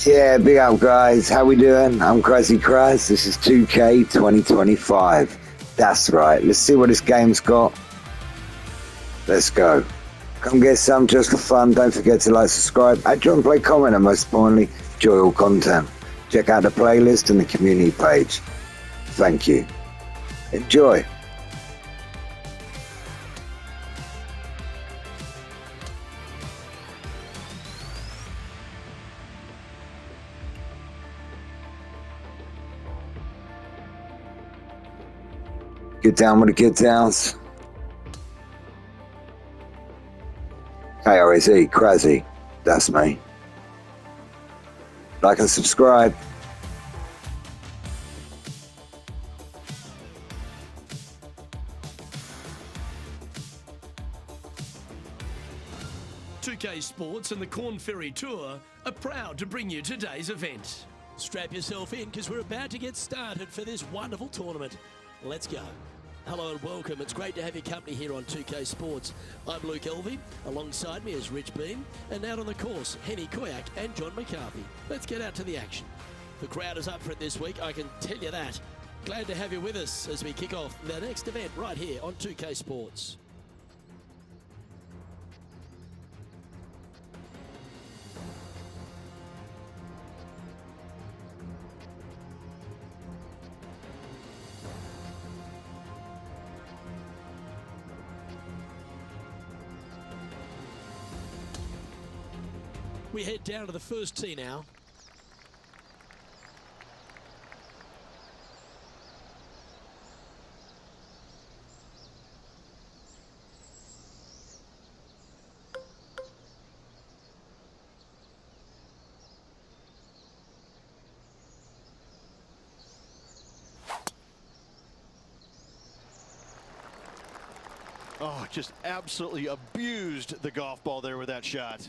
Yeah, big up, guys. How we doing? I'm Kraz-e. This is 2K 2025. That's right. Let's see what this game's got. Let's go. Come get some just for fun. Don't forget to like, subscribe, add your play, comment, and most importantly, enjoy all content. Check out the playlist and the community page. Thank you. Enjoy. Get down with the get downs. Kraz-e, Kraz-e. That's me. Like and subscribe. .2K Sports and the Corn Ferry Tour are proud to bring you today's event. Strap yourself in because we're about to get started for this wonderful tournament. Let's go. Hello and welcome. It's great to have your company here on 2K Sports. I'm Luke Elvey. Alongside me is Rich Beam. And out on the course, Henny Koyak and John McCarthy. Let's get out to the action. The crowd is up for it this week, I can tell you that. Glad to have you with us as we kick off the next event right here on 2K Sports. We head down to the first tee now. Oh, just absolutely abused the golf ball there with that shot.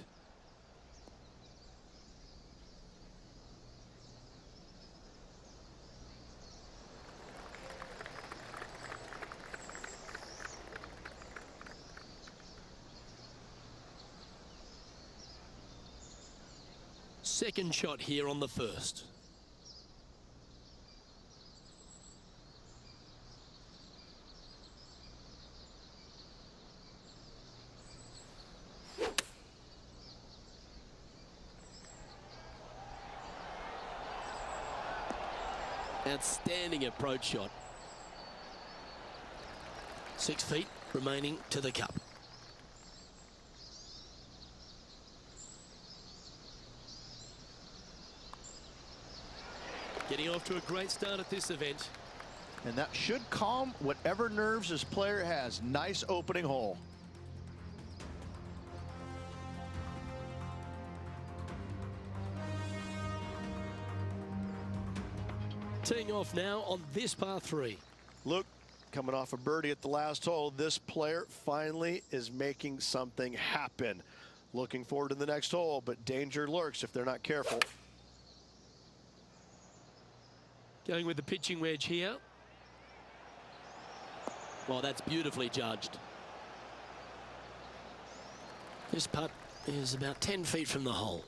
Second shot here on the first. Outstanding approach shot. 6 feet remaining to the cup. Getting off to a great start at this event. And that should calm whatever nerves this player has. Nice opening hole. Teeing off now on this par 3. Look, coming off a birdie at the last hole, this player finally is making something happen. Looking forward to the next hole, but danger lurks if they're not careful. Going with the pitching wedge here. Well, that's beautifully judged. This putt is about 10 feet from the hole.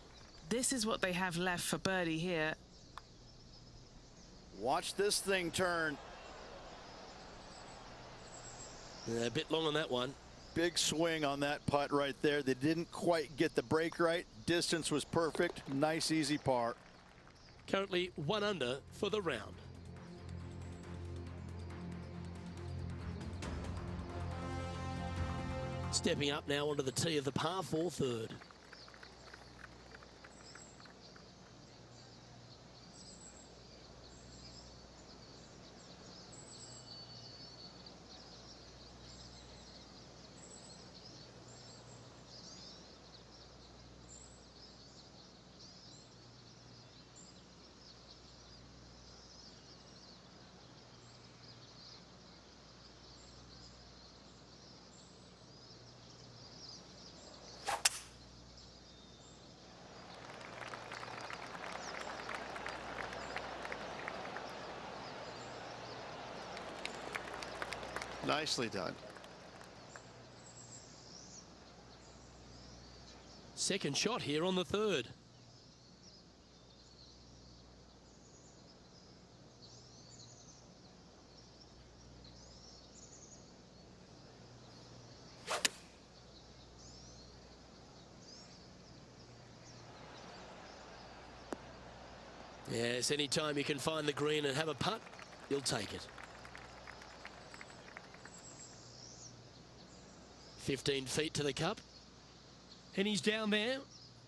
This is what they have left for birdie here. Watch this thing turn. A bit long on that one. Big swing on that putt right there. They didn't quite get the break right. Distance was perfect. Nice, easy par. Currently 1 under for the round. Stepping up now onto the tee of the par 4 third. Nicely done. Second shot here on the third. Yes, anytime you can find the green and have a putt, you'll take it. 15 feet to the cup. And he's down there.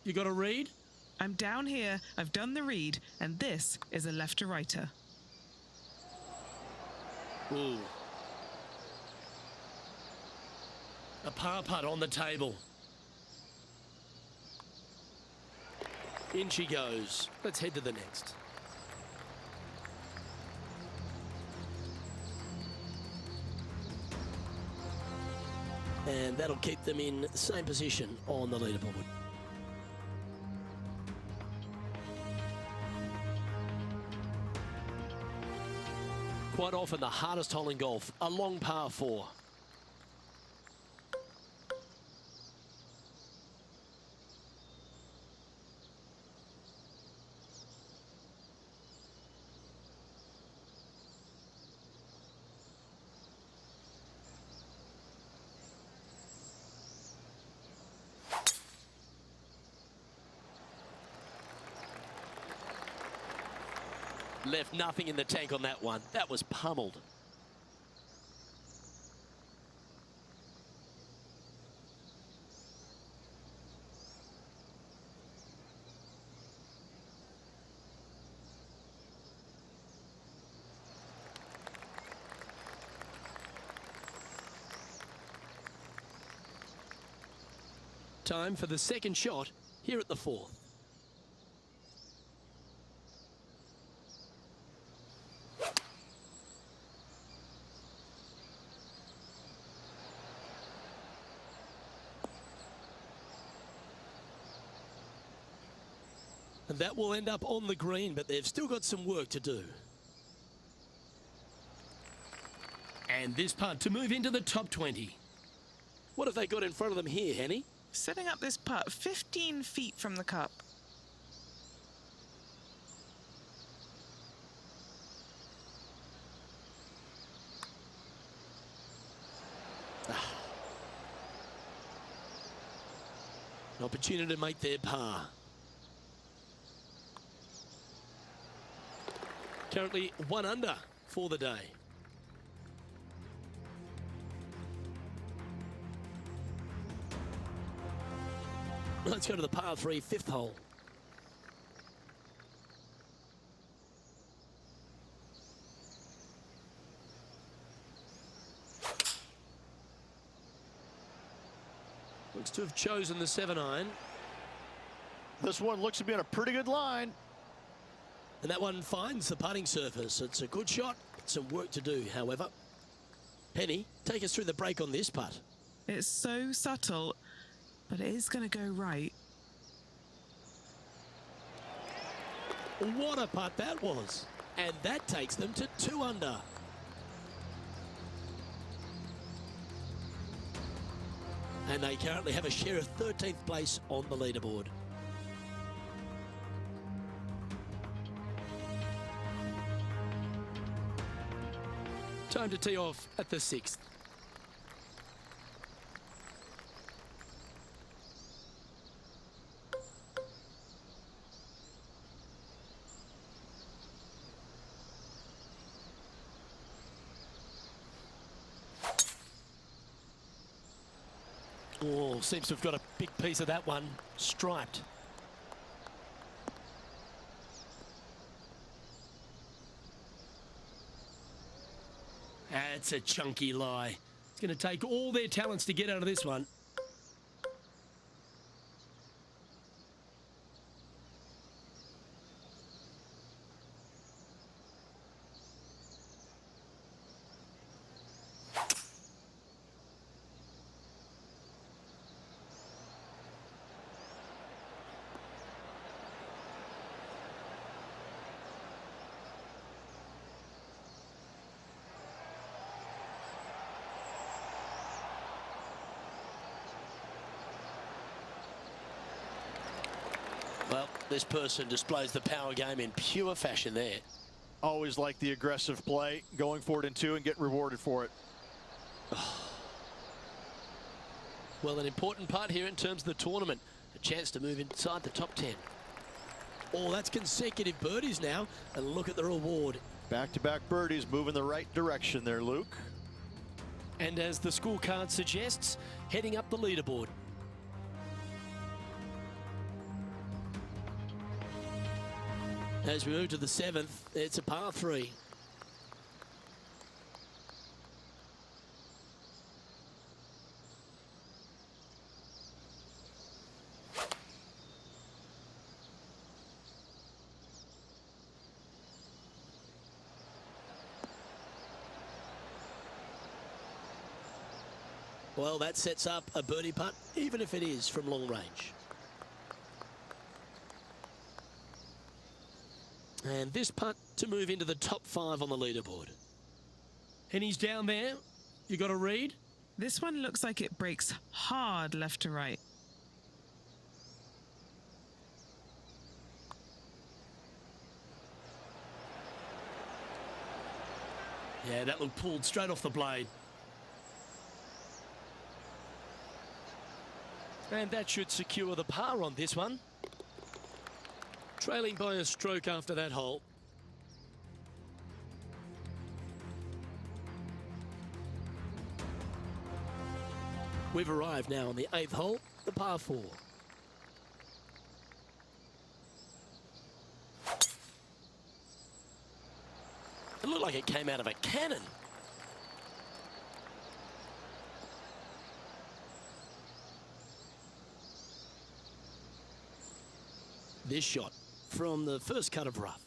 You got a read? I'm down here, I've done the read, and this is a left to righter. Ooh. A par putt on the table. In she goes. Let's head to the next. And that'll keep them in the same position on the leaderboard. Quite often the hardest hole in golf, a long par 4. Left nothing in the tank on that one. That was pummeled. Time for the second shot here at the 4th. And that will end up on the green, but they've still got some work to do. And this putt to move into the top 20. What have they got in front of them here, Henny? Setting up this putt 15 feet from the cup. An opportunity to make their par. Currently 1 under for the day. Let's go to the par 3 5th hole. Looks to have chosen the 7-iron. This one looks to be on a pretty good line. And that one finds the putting surface. It's a good shot. Some work to do, however. Penny, take us through the break on this putt. It's so subtle, but it is going to go right. What a putt that was. And that takes them to 2 under. And they currently have a share of 13th place on the leaderboard. Time to tee off at the 6th. Oh, seems to have got a big piece of that one striped. That's a chunky lie. It's going to take all their talents to get out of this one. Well, this person displays the power game in pure fashion there. Always like the aggressive play, going for it in 2 and getting rewarded for it. Well, an important part here in terms of the tournament. A chance to move inside the top 10. Oh, that's consecutive birdies now, and look at the reward. Back-to-back birdies, moving the right direction there, Luke. And as the scorecard suggests, heading up the leaderboard. As we move to the 7th, it's a par 3. Well, that sets up a birdie putt, even if it is from long range. And this putt to move into the top 5 on the leaderboard. And he's down there. You got a read? This one looks like it breaks hard left to right. Yeah, that looked pulled straight off the blade. And that should secure the par on this one. Trailing by a stroke after that hole. We've arrived now on the 8th hole, the par 4. It looked like it came out of a cannon. This shot from the first cut of rough.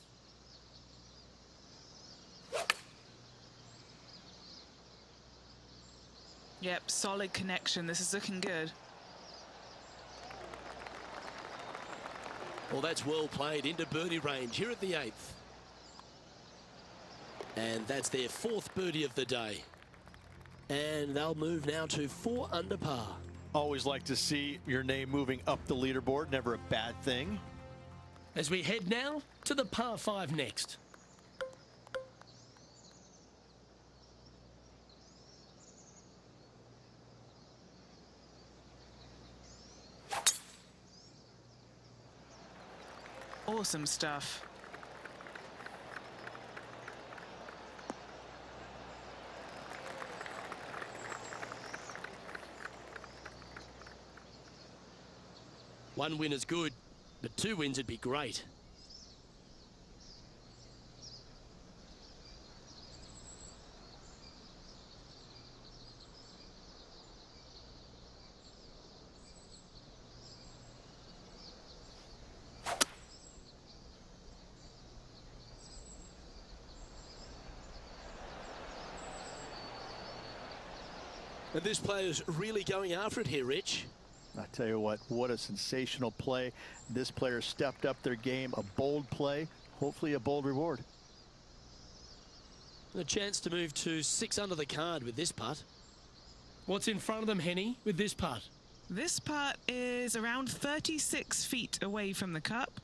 Yep, solid connection. This is looking good. Well, that's well played into birdie range here at the 8th. And that's their 4th birdie of the day. And they'll move now to 4 under par. Always like to see your name moving up the leaderboard. Never a bad thing. As we head now to the par 5 next. Awesome stuff. One win is good, but 2 wins would be great. And this player's really going after it here, Rich. I tell you what a sensational play. This player stepped up their game, a bold play, hopefully a bold reward. A chance to move to 6 under the card with this putt. What's in front of them, Henny, with this putt? This putt is around 36 feet away from the cup.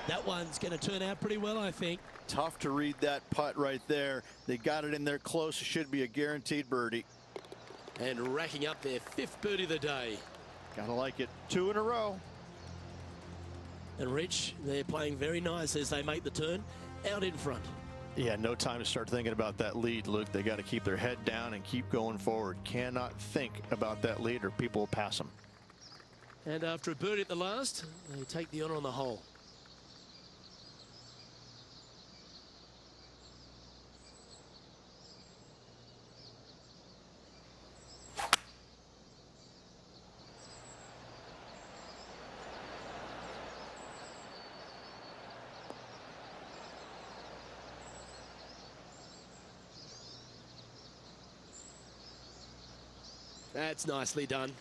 That one's going to turn out pretty well, I think. Tough to read that putt right there. They got it in there close. It should be a guaranteed birdie. And racking up their 5th birdie of the day. Gotta like it. 2 in a row. And Rich, they're playing very nice as they make the turn out in front. Yeah, no time to start thinking about that lead, Luke. They got to keep their head down and keep going forward. Cannot think about that lead or people will pass them. And after a birdie at the last, they take the honor on the hole. That's nicely done.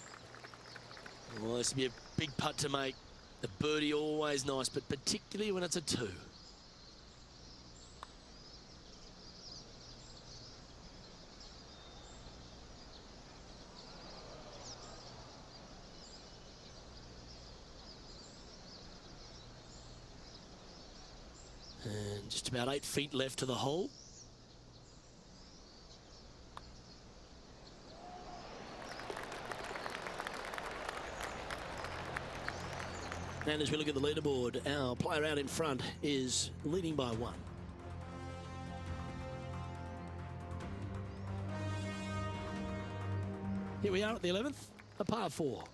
Well, this will be a big putt to make. The birdie always nice, but particularly when it's a 2. Just about 8 feet left to the hole. And as we look at the leaderboard, our player out in front is leading by 1. Here we are at the 11th, a par 4.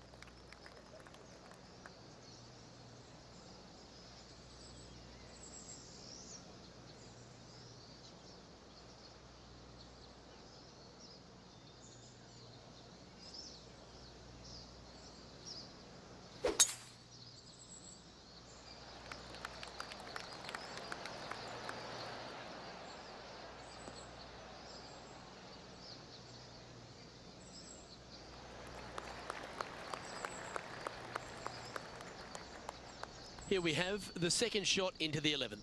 Here we have the second shot into the 11th.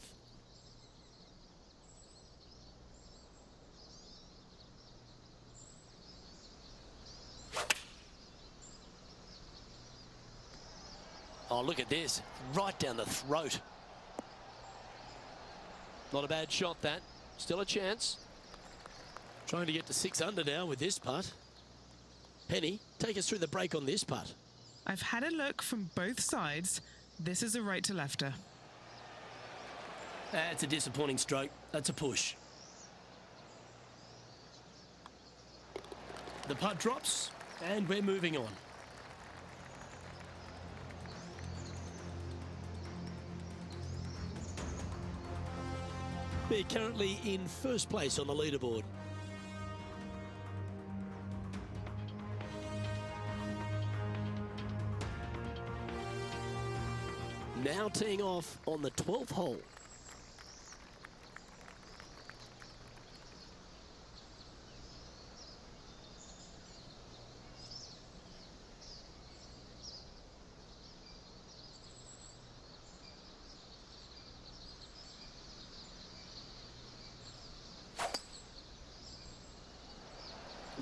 Oh, look at this. Right down the throat. Not a bad shot, that. Still a chance. Trying to get to 6 under now with this putt. Penny, take us through the break on this putt. I've had a look from both sides. This is a right to lefter. That's a disappointing stroke. That's a push. The putt drops, and we're moving on. We're currently in first place on the leaderboard. Now teeing off on the 12th hole.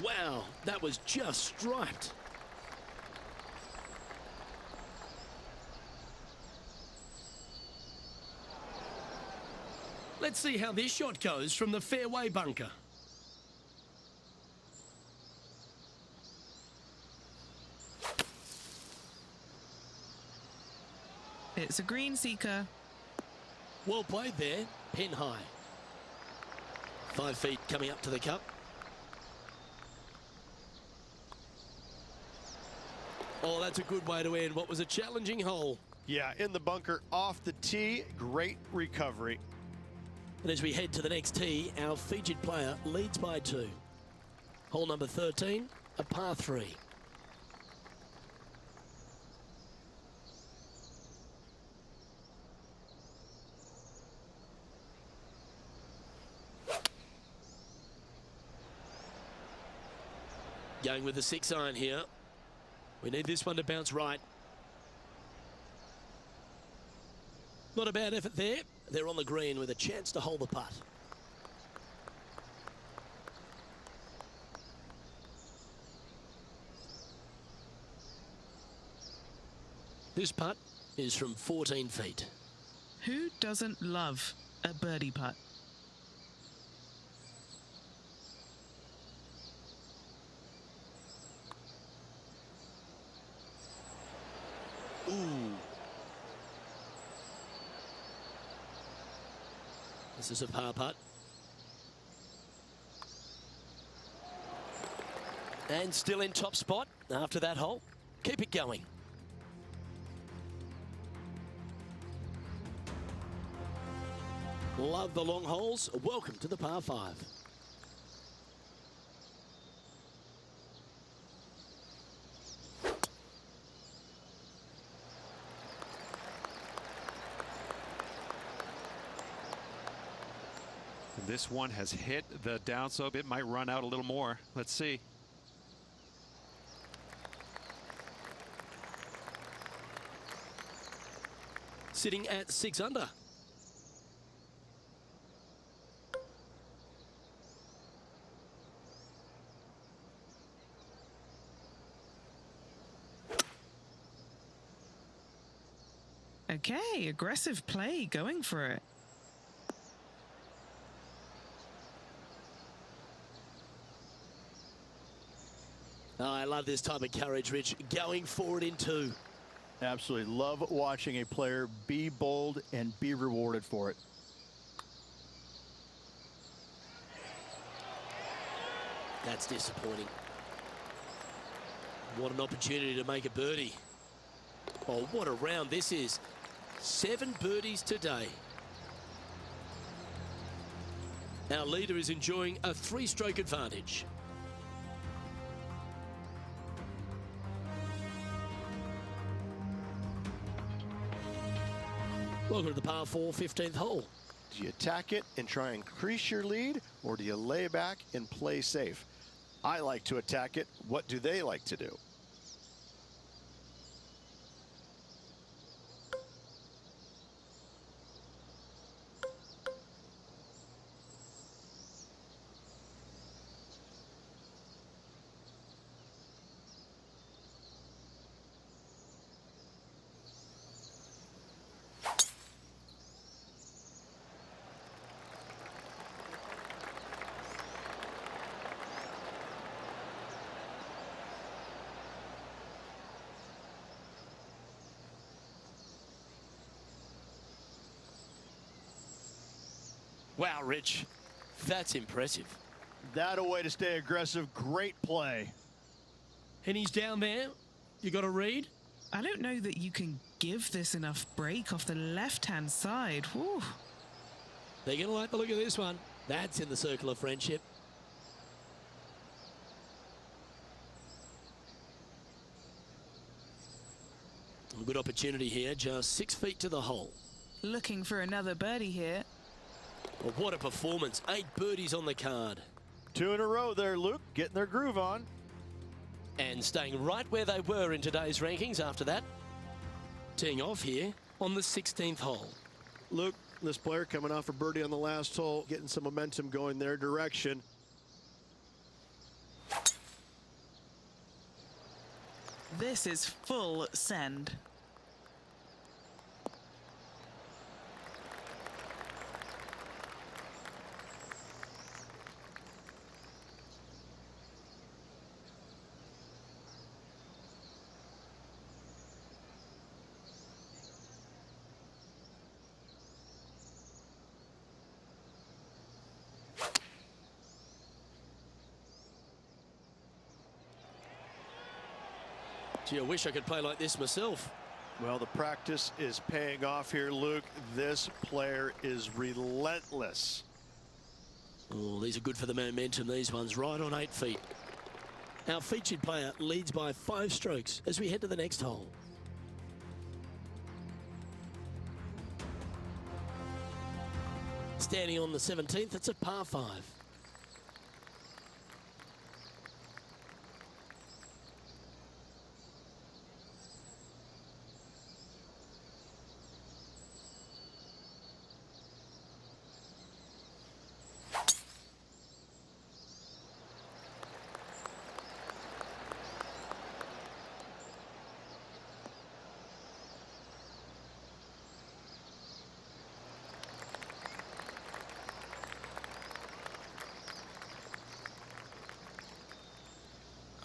Wow, that was just striped. Let's see how this shot goes from the fairway bunker. It's a green seeker. Well played there, pin high. 5 feet coming up to the cup. Oh, that's a good way to end what was a challenging hole. Yeah, in the bunker, off the tee, great recovery. And as we head to the next tee, our featured player leads by 2. Hole number 13, a par 3. Going with the 6 iron here. We need this one to bounce right. Not a bad effort there. They're on the green with a chance to hold the putt. This putt is from 14 feet. Who doesn't love a birdie putt? Ooh. This is a par putt. And still in top spot after that hole. Keep it going. Love the long holes. Welcome to the par 5. This one has hit the downslope. It might run out a little more. Let's see. Sitting at 6 under. Okay, aggressive play, going for it. Oh, I love this type of courage, Rich. Going forward in two. Absolutely love watching a player be bold and be rewarded for it. That's disappointing. What an opportunity to make a birdie. Oh, what a round this is. 7 birdies today. Our leader is enjoying a 3-stroke advantage. Welcome to the par 4 15th hole. Do you attack it and try and increase your lead, or do you lay back and play safe? I like to attack it. What do they like to do? Wow, Rich, that's impressive. That a way to stay aggressive. Great play. And he's down there. You got a read? I don't know that you can give this enough break off the left-hand side. Whew. They're going to like the look of this one. That's in the circle of friendship. A good opportunity here, just 6 feet to the hole. Looking for another birdie here. Well, what a performance. 8 birdies on the card. 2 in a row there, Luke. Getting their groove on. And staying right where they were in today's rankings after that. Teeing off here on the 16th hole. Luke, this player coming off a birdie on the last hole, getting some momentum going their direction. This is full send. Gee, I wish I could play like this myself. Well, the practice is paying off here, Luke. This player is relentless. Oh, these are good for the momentum, these ones, right on 8 feet. Our featured player leads by 5 strokes as we head to the next hole. Standing on the 17th, it's a par 5.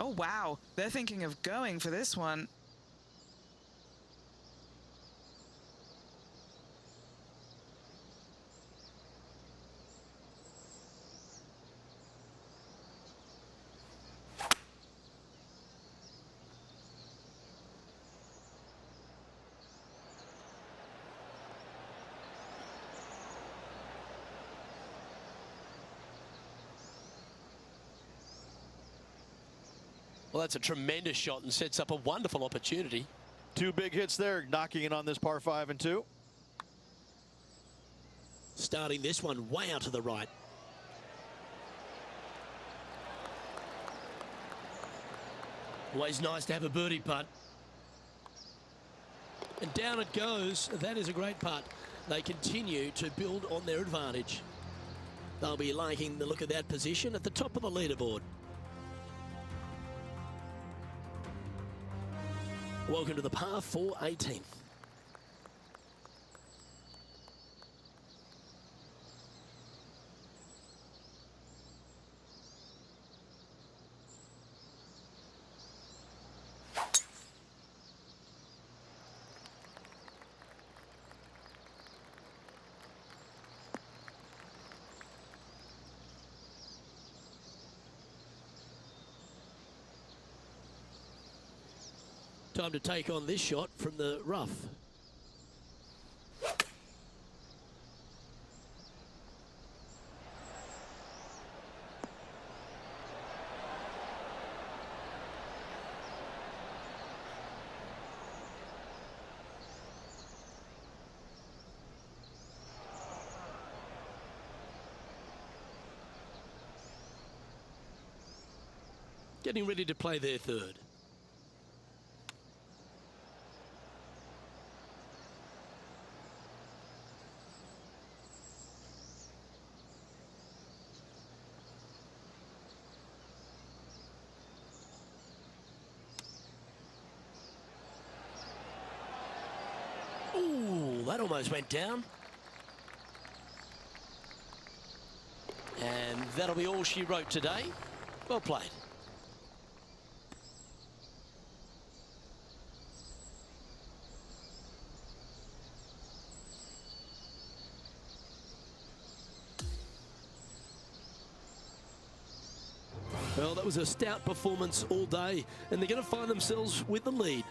Oh, wow. They're thinking of going for this one. Well, that's a tremendous shot and sets up a wonderful opportunity. 2 big hits there, knocking in on this par 5 and 2. Starting this one way out to the right. Always nice to have a birdie putt. And down it goes. That is a great putt. They continue to build on their advantage. They'll be liking the look of that position at the top of the leaderboard. Welcome to the par 4 18th. Time to take on this shot from the rough. Getting ready to play their third. Ooh, that almost went down. And that'll be all she wrote today. Well played. Well, that was a stout performance all day, and they're going to find themselves with the lead.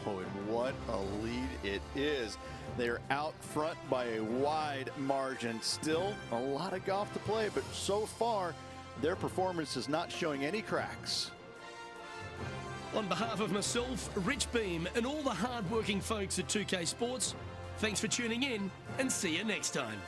Oh, and what a lead it is. They're out front by a wide margin. Still a lot of golf to play, but so far, their performance is not showing any cracks. On behalf of myself, Rich Beam, and all the hard-working folks at 2K Sports, thanks for tuning in, and see you next time.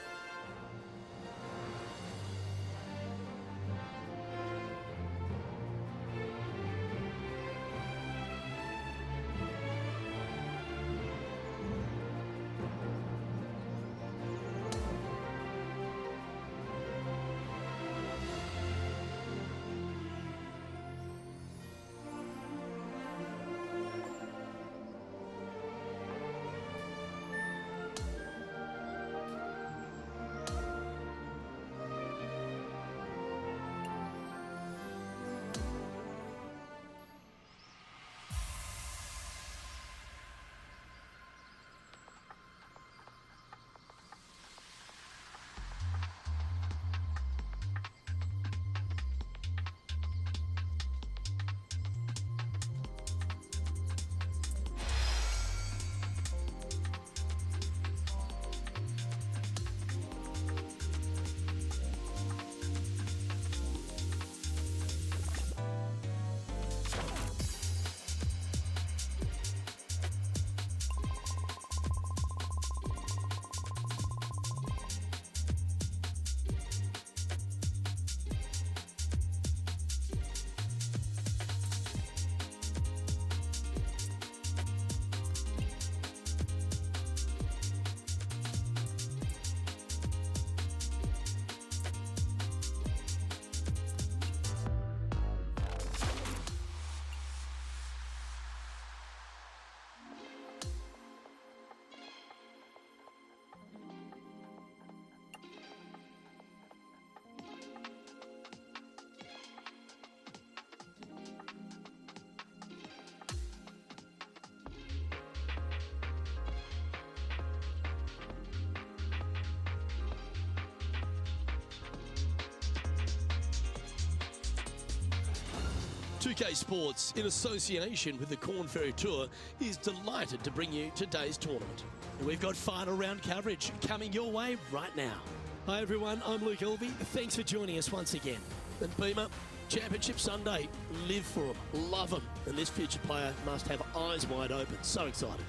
Kraz-e Sports, in association with the Corn Ferry Tour, is delighted to bring you today's tournament. And we've got final round coverage coming your way right now. Hi everyone, I'm Luke Elvey. Thanks for joining us once again. And Beamer, Championship Sunday, live for them, love them. And this future player must have eyes wide open. So excited.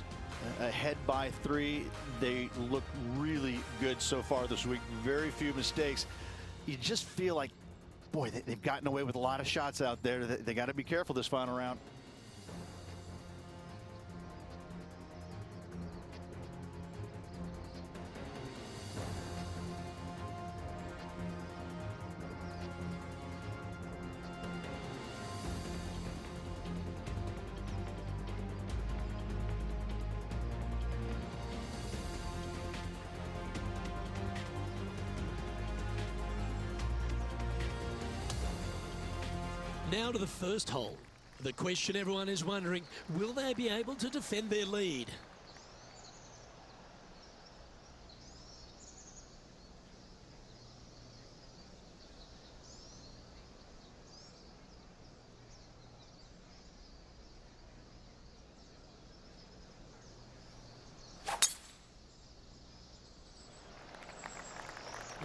Ahead by 3, they look really good so far this week. Very few mistakes. You just feel like, boy, they've gotten away with a lot of shots out there. They got to be careful this final round. Now to the first hole. The question everyone is wondering, will they be able to defend their lead?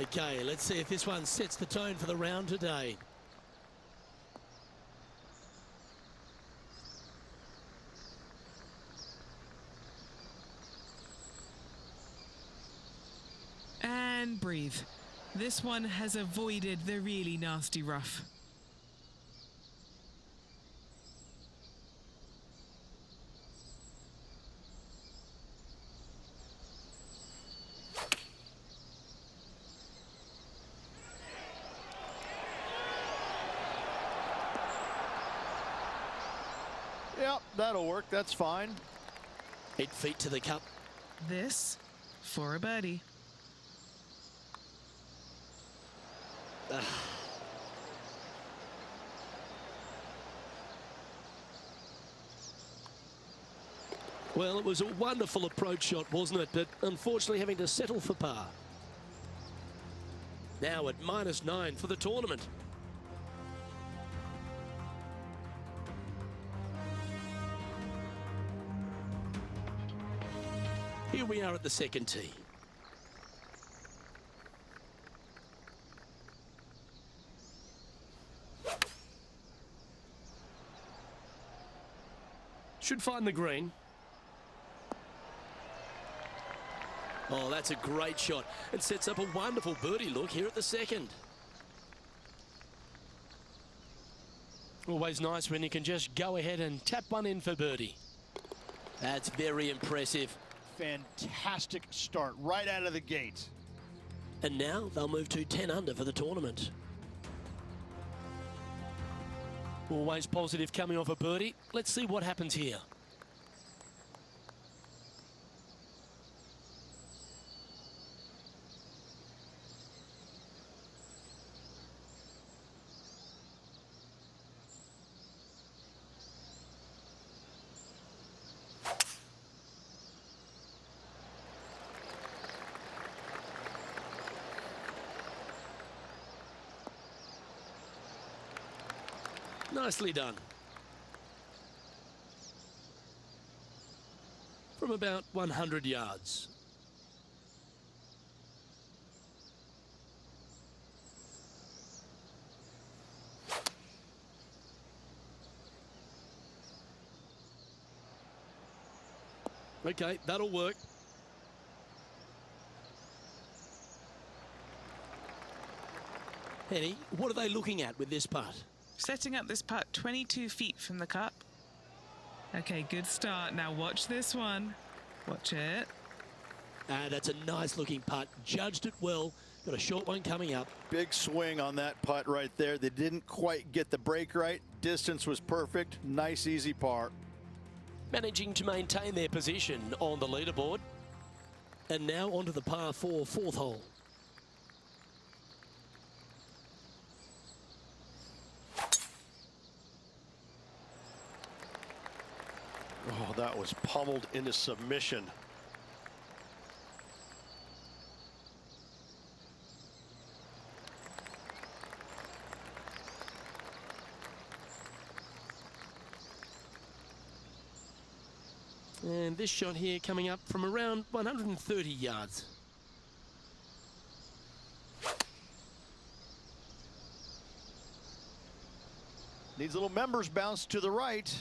Okay, let's see if this one sets the tone for the round today. And breathe. This one has avoided the really nasty rough. Yep, that'll work. That's fine. 8 feet to the cup. This for a birdie. Well, it was a wonderful approach shot, wasn't it? But unfortunately having to settle for par. Now at -9 for the tournament. Here we are at the second tee. Should find the green. Oh, that's a great shot. It sets up a wonderful birdie look here at the second. Always nice when you can just go ahead and tap one in for birdie. That's very impressive. Fantastic start right out of the gate. And now they'll move to 10 under for the tournament. Always positive coming off a birdie. Let's see what happens here. Nicely done. From about 100 yards. Okay, that'll work. Henny, what are they looking at with this putt? Setting up this putt 22 feet from the cup. Okay, good start. Now watch this one. Watch it. That's a nice looking putt. Judged it well. Got a short one coming up. Big swing on that putt right there. They didn't quite get the break right. Distance was perfect. Nice, easy par. Managing to maintain their position on the leaderboard. And now onto the par 4 fourth hole. Oh, that was pummeled into submission. And this shot here coming up from around 130 yards. Needs a little members bounce to the right.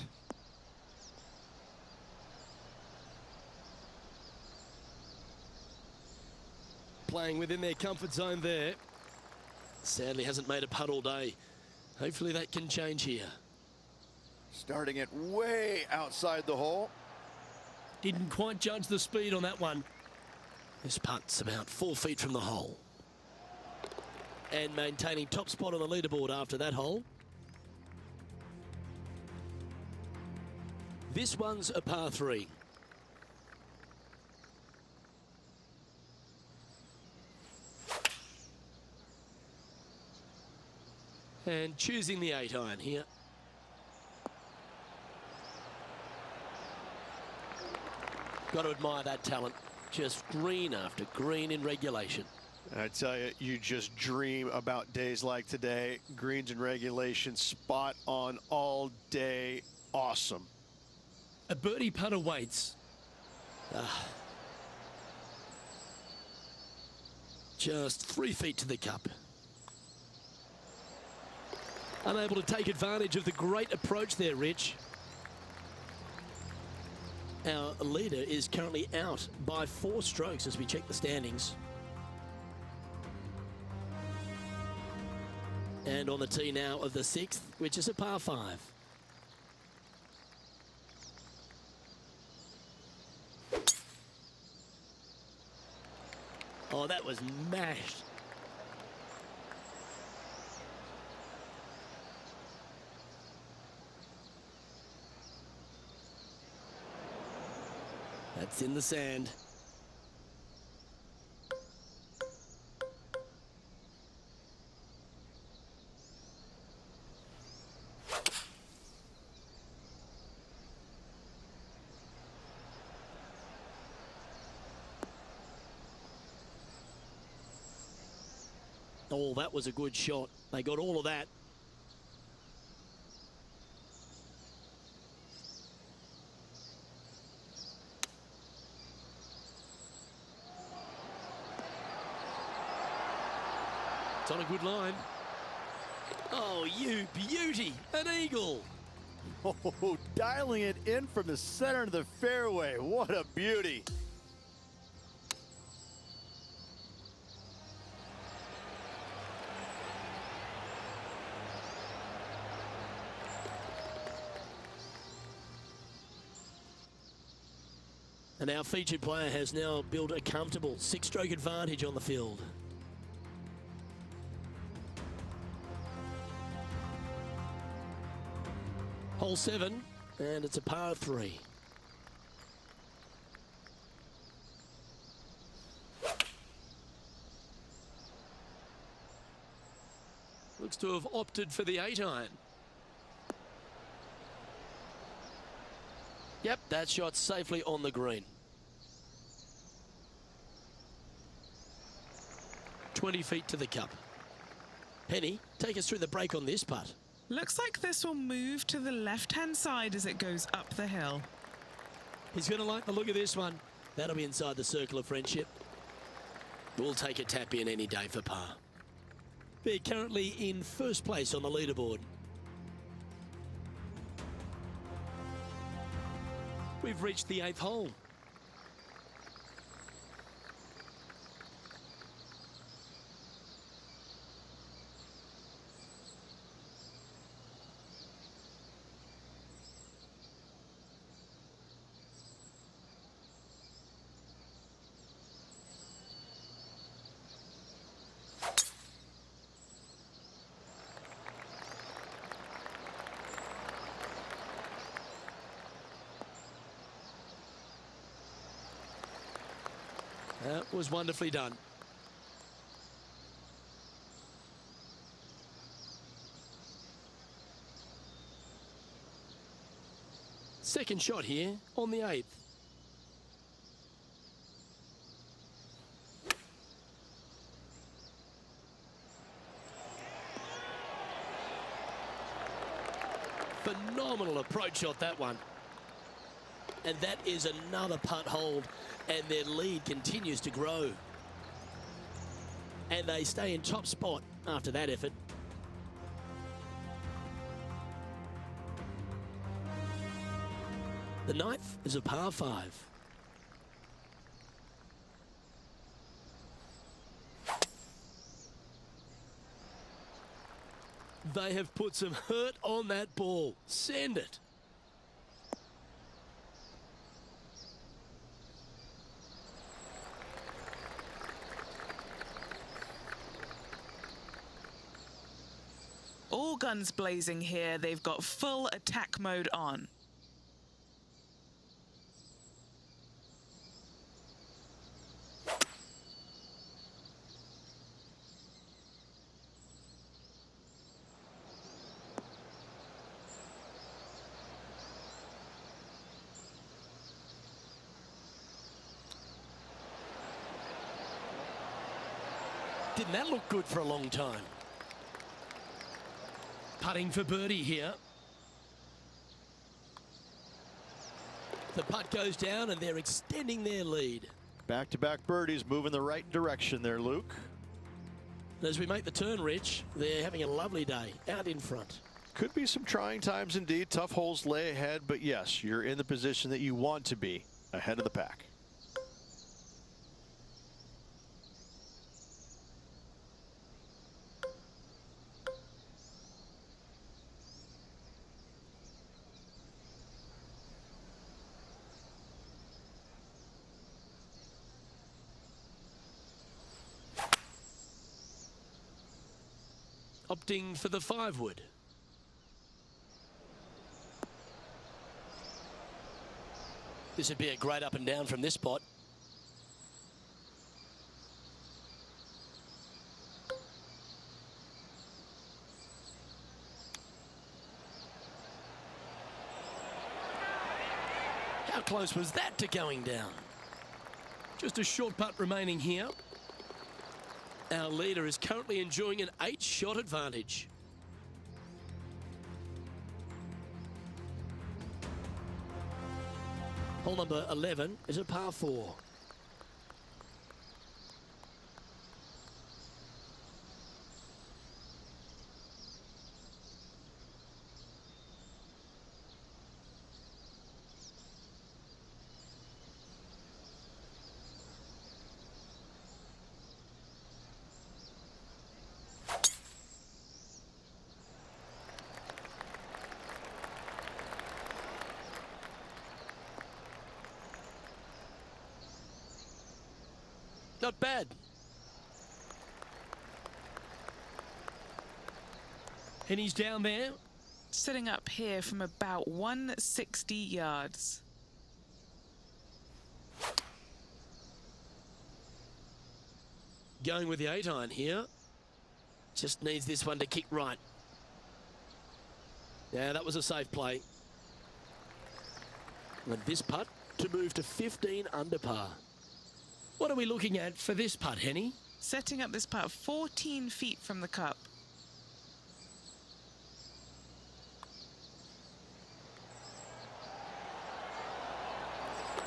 Playing within their comfort zone there. Sadly hasn't made a putt all day. Hopefully that can change here. Starting it way outside the hole. Didn't quite judge the speed on that one. This putt's about 4 feet from the hole. And maintaining top spot on the leaderboard after that hole. This one's a par 3. And choosing the 8-iron here. Got to admire that talent. Just green after green in regulation. I tell you, you just dream about days like today. Greens and regulation, spot on all day. Awesome. A birdie putt awaits. Just 3 feet to the cup. Unable to take advantage of the great approach there, Rich. Our leader is currently out by 4 strokes as we check the standings. And on the tee now of the 6th, which is a par 5. Oh, that was mashed. That's in the sand. Oh, that was a good shot. They got all of that. It's on a good line. Oh, you beauty. An eagle. Oh, dialing it in from the center of the fairway. What a beauty. And our featured player has now built a comfortable 6-stroke advantage on the field. Hole 7, and it's a par 3. Looks to have opted for the 8-iron. Yep, that shot safely on the green. 20 feet to the cup. Penny, take us through the break on this putt. Looks like this will move to the left-hand side as it goes up the hill. He's going to like the look of this one. That'll be inside the circle of friendship. We'll take a tap in any day for par. They're currently in first place on the leaderboard. We've reached the 8th hole. That was wonderfully done. Second shot here on the 8th. Phenomenal approach shot, that one. And that is another putt hold, and their lead continues to grow. And they stay in top spot after that effort. The 9th is a par 5. They have put some hurt on that ball. Send it. All guns blazing here. They've got full attack mode on. Didn't that look good for a long time? Putting for birdie here. The putt goes down and they're extending their lead. Back-to-back birdies moving the right direction there, Luke. And as we make the turn, Rich, they're having a lovely day out in front. Could be some trying times indeed. Tough holes lay ahead, but yes, you're in the position that you want to be, ahead of the pack. Opting for the 5-wood. This would be a great up and down from this spot. How close was that to going down? Just a short putt remaining here. Our leader is currently enjoying an 8-shot advantage. Hole number 11 is a par 4. Not bad. And he's down there. Sitting up here from about 160 yards. Going with the 8-iron here. Just needs this one to kick right. Yeah, that was a safe play. And this putt to move to 15 under par. What are we looking at for this putt, Henny? Setting up this putt 14 feet from the cup.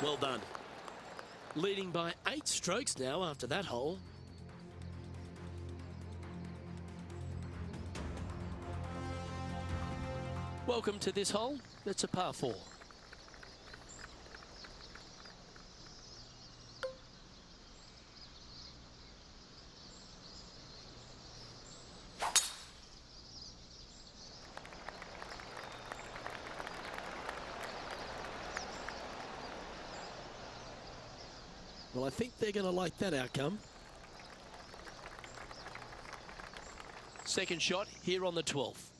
Well done. Leading by 8 strokes now after that hole. Welcome to this hole. It's a par 4. Well, I think they're going to like that outcome. Second shot here on the 12th.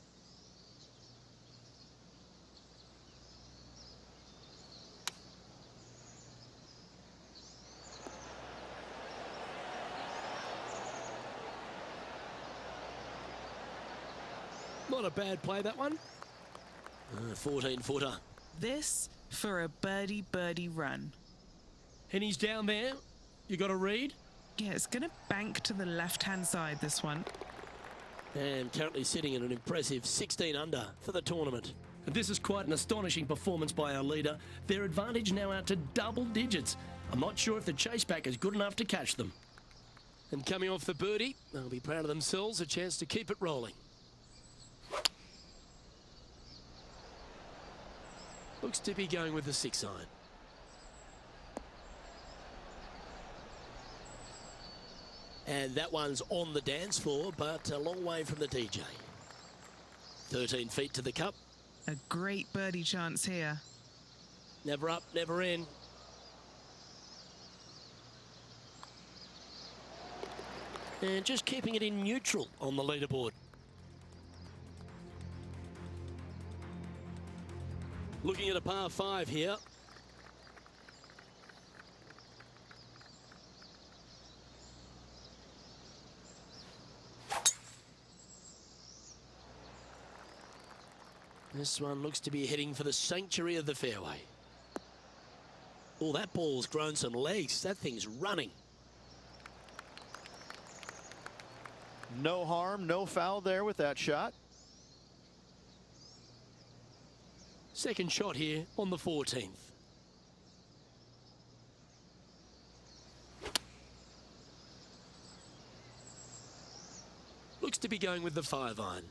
Not a bad play, that one. 14-footer. This for a birdie run. And he's down there. You got a read? Yeah, it's going to bank to the left-hand side, this one. And currently sitting at an impressive 16 under for the tournament. And this is quite an astonishing performance by our leader. Their advantage now out to double digits. I'm not sure if the chase back is good enough to catch them. And coming off the birdie, they'll be proud of themselves, a chance to keep it rolling. Looks to be going with the 6-iron. And that one's on the dance floor, but a long way from the DJ. 13 feet to the cup. A great birdie chance here. Never up, never in. And just keeping it in neutral on the leaderboard. Looking at a par 5 here. This one looks to be heading for the sanctuary of the fairway. Oh, that ball's grown some legs. That thing's running. No harm, no foul there with that shot. Second shot here on the 14th. to be going with the 5-iron.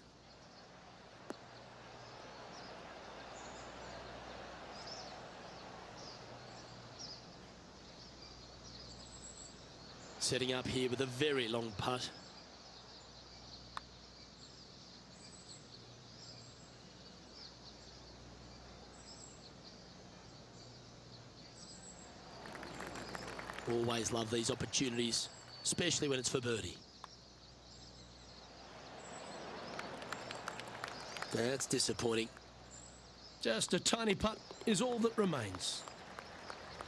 Setting up here with a very long putt. Always love these opportunities, especially when it's for birdie. That's disappointing. Just a tiny putt is all that remains.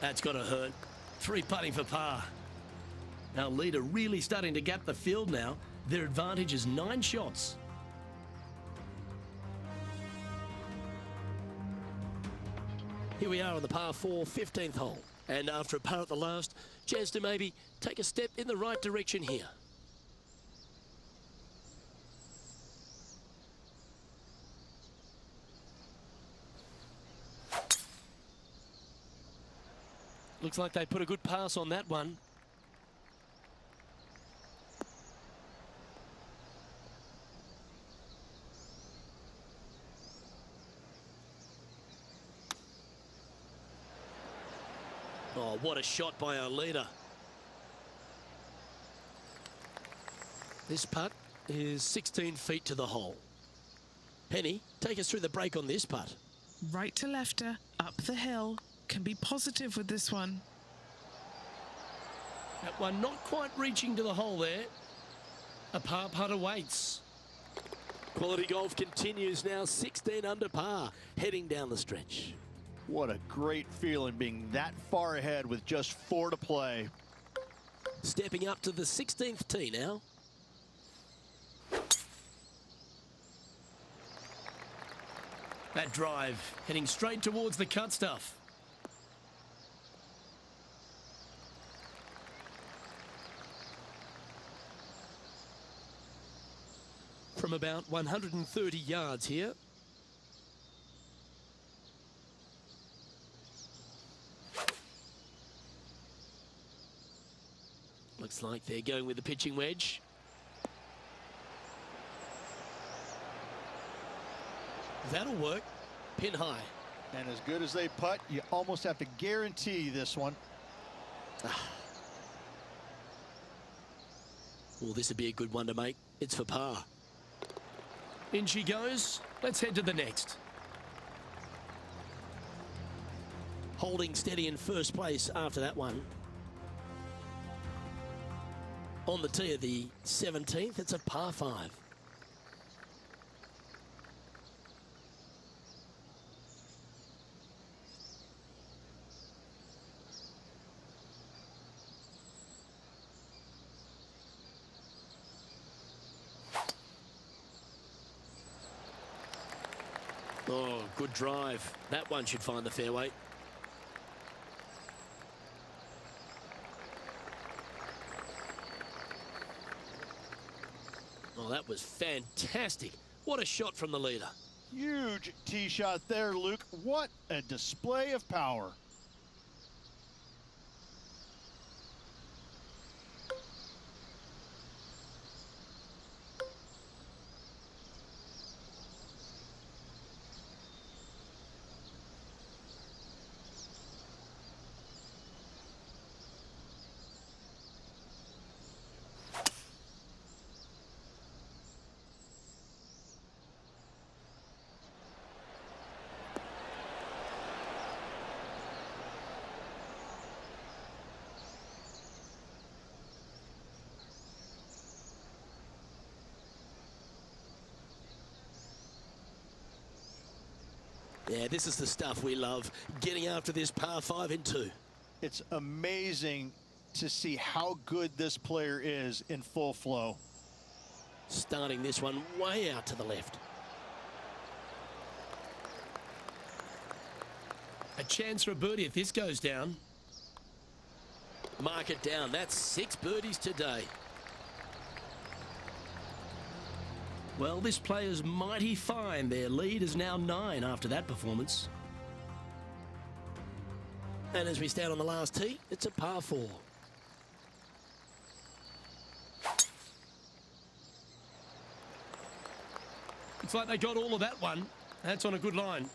That's got to hurt. 3 putting for par. Our leader really starting to gap the field now. Their advantage is 9 shots. Here we are on the par 4, 15th hole. And after a par at the last, chance to maybe take a step in the right direction here. Looks like they put a good pass on that one. Oh, what a shot by our leader. This putt is 16 feet to the hole. Penny, take us through the break on this putt. Right to lefter, up the hill. Can be positive with this one. That one not quite reaching to the hole there. A par putt awaits. Quality golf continues now, 16 under par, heading down the stretch. What a great feeling being that far ahead with just 4 to play. Stepping up to the 16th tee now. That drive heading straight towards the cut stuff. From about 130 yards here. Looks like they're going with the pitching wedge. That'll work. Pin high. And as good as they putt, you almost have to guarantee this one. Well, this would be a good one to make. It's for par. In she goes. Let's head to the next. Holding steady in first place after that one. On the tee of the 17th, it's a par 5. Oh, good drive. That one should find the fairway. Oh, that was fantastic. What a shot from the leader. Huge tee shot there, Luke. What a display of power. Yeah, this is the stuff we love, getting after this par 5 in 2. It's amazing to see how good this player is in full flow. Starting this one way out to the left. A chance for a birdie if this goes down. Mark it down. That's 6 birdies today. Well, this player's mighty fine. Their lead is now 9 after that performance. And as we stand on the last tee, it's a par 4. Looks like they got all of that one. That's on a good line.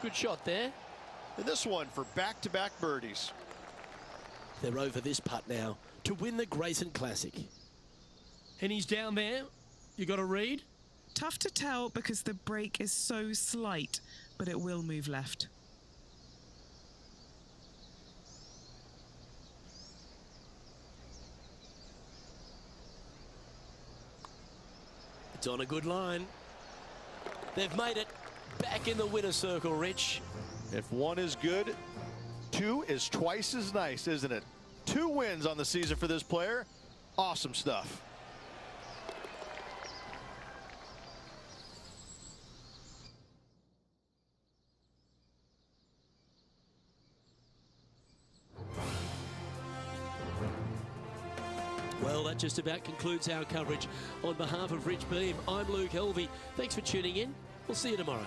Good shot there. And this one for back-to-back birdies. They're over this putt now to win the Grayson Classic. And he's down there. You got a read? Tough to tell because the break is so slight, but it will move left. It's on a good line. They've made it back in the winner's circle, Rich. If one is good, two is twice as nice, isn't it? 2 wins on the season for this player. Awesome stuff. Well, that just about concludes our coverage. On behalf of Rich Beam, I'm Luke Helvey. Thanks for tuning in. We'll see you tomorrow.